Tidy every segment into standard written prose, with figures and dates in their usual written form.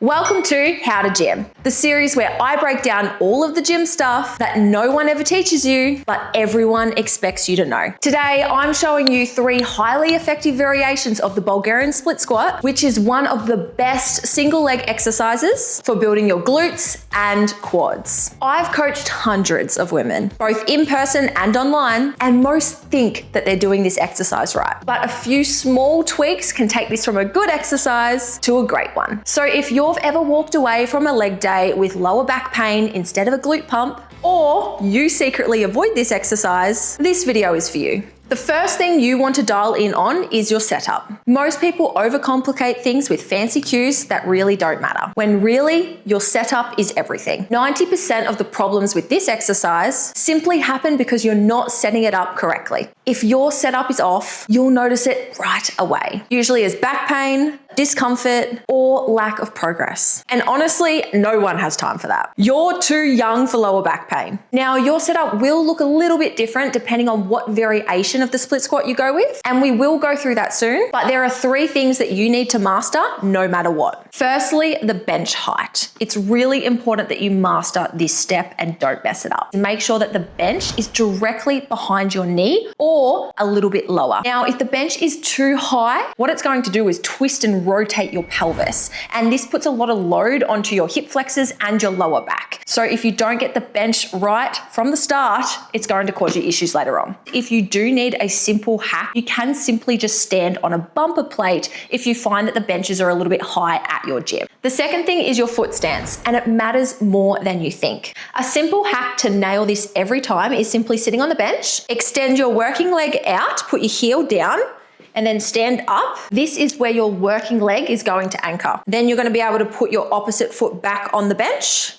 Welcome to How to Gym, the series where I break down all of the gym stuff that no one ever teaches you, but everyone expects you to know. Today, I'm showing you 3 highly effective variations of the Bulgarian split squat, which is one of the best single leg exercises for building your glutes and quads. I've coached hundreds of women, both in person and online, and most think that they're doing this exercise right. But a few small tweaks can take this from a good exercise to a great one. So if you've ever walked away from a leg day with lower back pain instead of a glute pump, or you secretly avoid this exercise, this video is for you. The first thing you want to dial in on is your setup. Most people overcomplicate things with fancy cues that really don't matter, when really your setup is everything. 90% of the problems with this exercise simply happen because you're not setting it up correctly. If your setup is off, you'll notice it right away, usually as back pain, discomfort, or lack of progress. And honestly, no one has time for that. You're too young for lower back pain. Now, your setup will look a little bit different depending on what variation of the split squat you go with, and we will go through that soon, but there are 3 things that you need to master no matter what. Firstly, the bench height. It's really important that you master this step and don't mess it up. Make sure that the bench is directly behind your knee or a little bit lower. Now, if the bench is too high, what it's going to do is twist and rotate your pelvis, and this puts a lot of load onto your hip flexors and your lower back. So if you don't get the bench right from the start, it's going to cause you issues later on. If you do need a simple hack, you can simply just stand on a bumper plate if you find that the benches are a little bit high at your gym. The second thing is your foot stance, and it matters more than you think. A simple hack to nail this every time is simply sitting on the bench, extend your working leg out, put your heel down, and then stand up. This is where your working leg is going to anchor. Then you're going to be able to put your opposite foot back on the bench,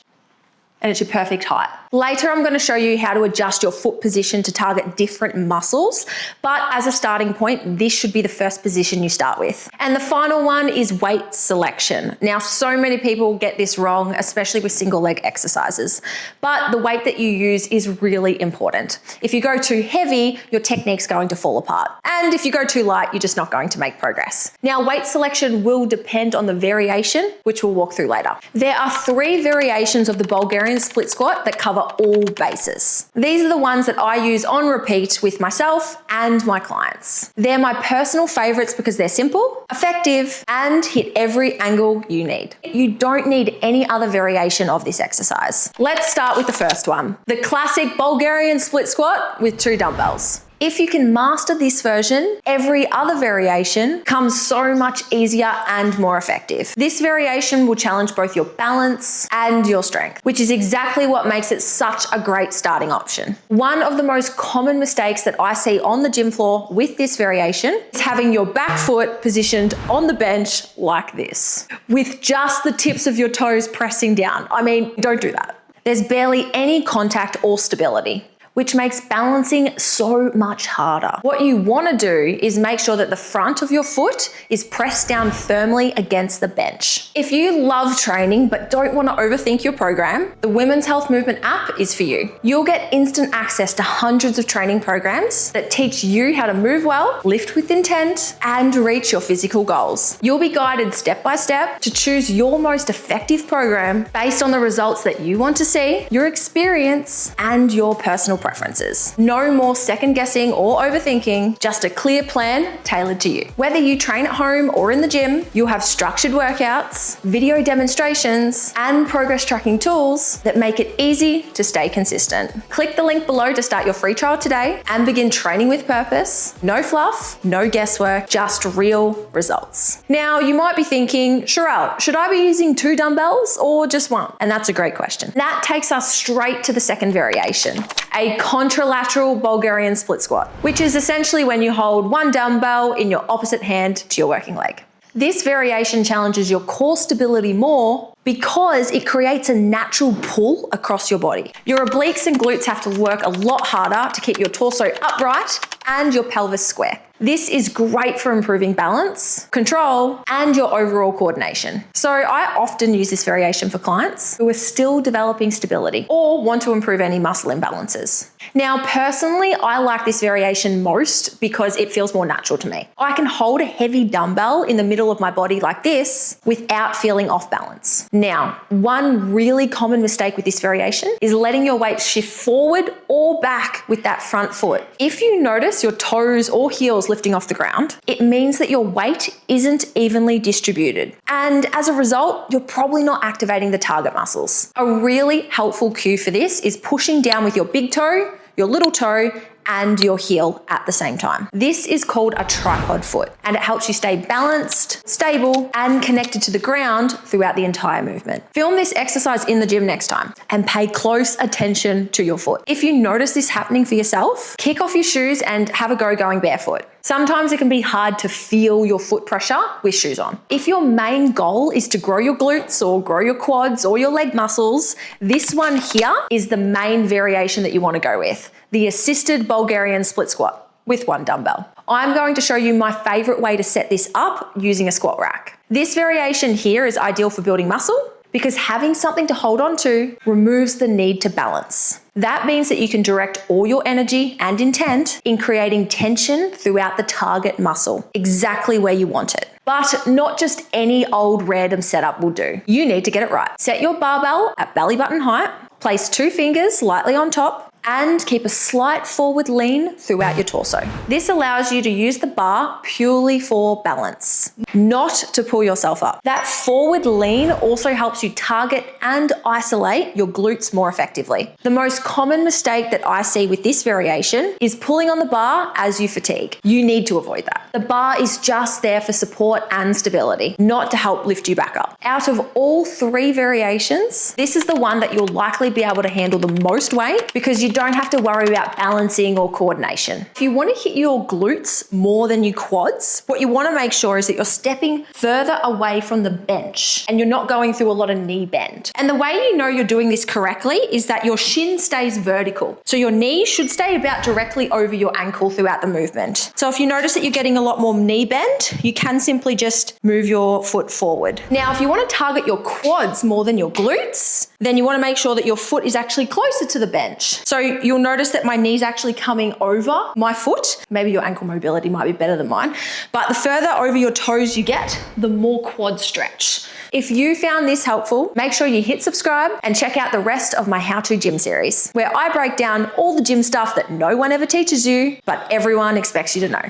and it's your perfect height. Later, I'm going to show you how to adjust your foot position to target different muscles, but as a starting point, this should be the first position you start with. And the final one is weight selection. Now, so many people get this wrong, especially with single leg exercises, but the weight that you use is really important. If you go too heavy, your technique's going to fall apart. And if you go too light, you're just not going to make progress. Now, weight selection will depend on the variation, which we'll walk through later. There are 3 variations of the Bulgarian split squat that cover all bases. These are the ones that I use on repeat with myself and my clients. They're my personal favorites because they're simple, effective, and hit every angle you need. You don't need any other variation of this exercise. Let's start with the first one, the classic Bulgarian split squat with 2 dumbbells. If you can master this version, every other variation comes so much easier and more effective. This variation will challenge both your balance and your strength, which is exactly what makes it such a great starting option. One of the most common mistakes that I see on the gym floor with this variation is having your back foot positioned on the bench like this, with just the tips of your toes pressing down. I mean, don't do that. There's barely any contact or stability, which makes balancing so much harder. What you want to do is make sure that the front of your foot is pressed down firmly against the bench. If you love training but don't want to overthink your program, the Women's Health Movement app is for you. You'll get instant access to hundreds of training programs that teach you how to move well, lift with intent, and reach your physical goals. You'll be guided step by step to choose your most effective program based on the results that you want to see, your experience, and your personal preferences. No more second guessing or overthinking, just a clear plan tailored to you. Whether you train at home or in the gym, you'll have structured workouts, video demonstrations, and progress tracking tools that make it easy to stay consistent. Click the link below to start your free trial today and begin training with purpose. No fluff, no guesswork, just real results. Now, you might be thinking, Sherelle, should I be using 2 dumbbells or just 1? And that's a great question. That takes us straight to the second variation, a contralateral Bulgarian split squat, which is essentially when you hold 1 dumbbell in your opposite hand to your working leg. This variation challenges your core stability more because it creates a natural pull across your body. Your obliques and glutes have to work a lot harder to keep your torso upright and your pelvis square. This is great for improving balance, control, and your overall coordination. So I often use this variation for clients who are still developing stability or want to improve any muscle imbalances. Now, personally, I like this variation most because it feels more natural to me. I can hold a heavy dumbbell in the middle of my body like this without feeling off balance. Now, one really common mistake with this variation is letting your weight shift forward or back with that front foot. If you notice your toes or heels lifting off the ground, it means that your weight isn't evenly distributed. And as a result, you're probably not activating the target muscles. A really helpful cue for this is pushing down with your big toe, your little toe, and your heel at the same time. This is called a tripod foot, and it helps you stay balanced, stable, and connected to the ground throughout the entire movement. Film this exercise in the gym next time and pay close attention to your foot. If you notice this happening for yourself, kick off your shoes and have a go going barefoot. Sometimes it can be hard to feel your foot pressure with shoes on. If your main goal is to grow your glutes or grow your quads or your leg muscles, this one here is the main variation that you want to go with, the assisted Bulgarian split squat with one dumbbell. I'm going to show you my favorite way to set this up using a squat rack. This variation here is ideal for building muscle because having something to hold on to removes the need to balance. That means that you can direct all your energy and intent in creating tension throughout the target muscle, exactly where you want it. But not just any old random setup will do. You need to get it right. Set your barbell at belly button height, place 2 fingers lightly on top, and keep a slight forward lean throughout your torso. This allows you to use the bar purely for balance, not to pull yourself up. That forward lean also helps you target and isolate your glutes more effectively. The most common mistake that I see with this variation is pulling on the bar as you fatigue. You need to avoid that. The bar is just there for support and stability, not to help lift you back up. Out of all 3 variations, this is the one that you'll likely be able to handle the most weight because you don't have to worry about balancing or coordination. If you want to hit your glutes more than your quads, what you want to make sure is that you're stepping further away from the bench and you're not going through a lot of knee bend. And the way you know you're doing this correctly is that your shin stays vertical. So your knee should stay about directly over your ankle throughout the movement. So if you notice that you're getting a lot more knee bend, you can simply just move your foot forward. Now, if you want to target your quads more than your glutes, then you want to make sure that your foot is actually closer to the bench. So you'll notice that my knee's actually coming over my foot. Maybe your ankle mobility might be better than mine, but the further over your toes you get, the more quad stretch. If you found this helpful, make sure you hit subscribe and check out the rest of my how-to gym series, where I break down all the gym stuff that no one ever teaches you, but everyone expects you to know.